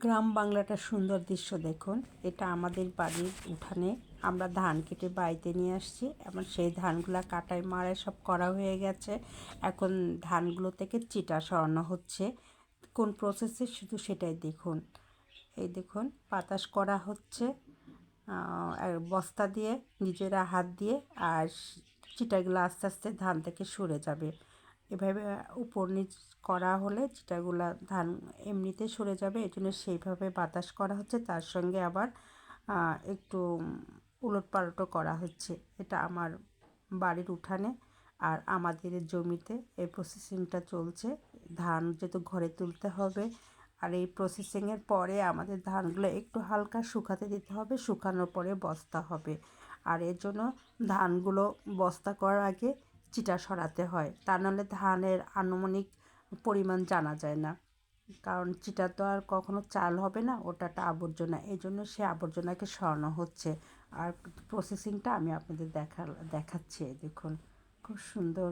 গ্রাম বাংলাটা সুন্দর দৃশ্য দেখুন। এটা আমাদের বাড়ির উঠানে আমরা ধান কেটে বাড়িতে নিয়ে আসছি। এবং সেই ধানগুলা কাটাই মারাই সব করা হয়ে গেছে। এখন ধানগুলো থেকে চিটা সরানো হচ্ছে। কোন প্রসেসে শুধু সেটাই দেখুন। এই দেখুন বাতাস করা হচ্ছে বস্তা দিয়ে, নিজেরা হাত দিয়ে, আর চিটাগুলো আস্তে আস্তে ধান থেকে সরে যাবে। এভাবে উপর নিচ করা হলে চিটাগুলা ধান এমনিতে সরে যাবে। এই জন্য সেইভাবে বাতাস করা হচ্ছে, তার সঙ্গে আবার একটু উলটপালটও করা হচ্ছে। এটা আমার বাড়ির উঠানে আর আমাদের জমিতে এই প্রসেসিংটা চলছে। ধান যেহেতু ঘরে তুলতে হবে, আর এই প্রসেসিংয়ের পরে আমাদের ধানগুলো একটু হালকা শুকাতে দিতে হবে, শুকানোর পরে বস্তা হবে। আর এর জন্য ধানগুলো বস্তা করার আগে চিটা সরাতে হয়, তা নাহলে ধানের আনুমানিক পরিমাণ জানা যায় না। কারণ চিটা তো আর কখনো চাল হবে না, ওটা একটা আবর্জনা। এই জন্য সে আবর্জনাকে সরানো হচ্ছে। আর প্রসেসিংটা আমি আপনাদের দেখাচ্ছি। দেখুন খুব সুন্দর।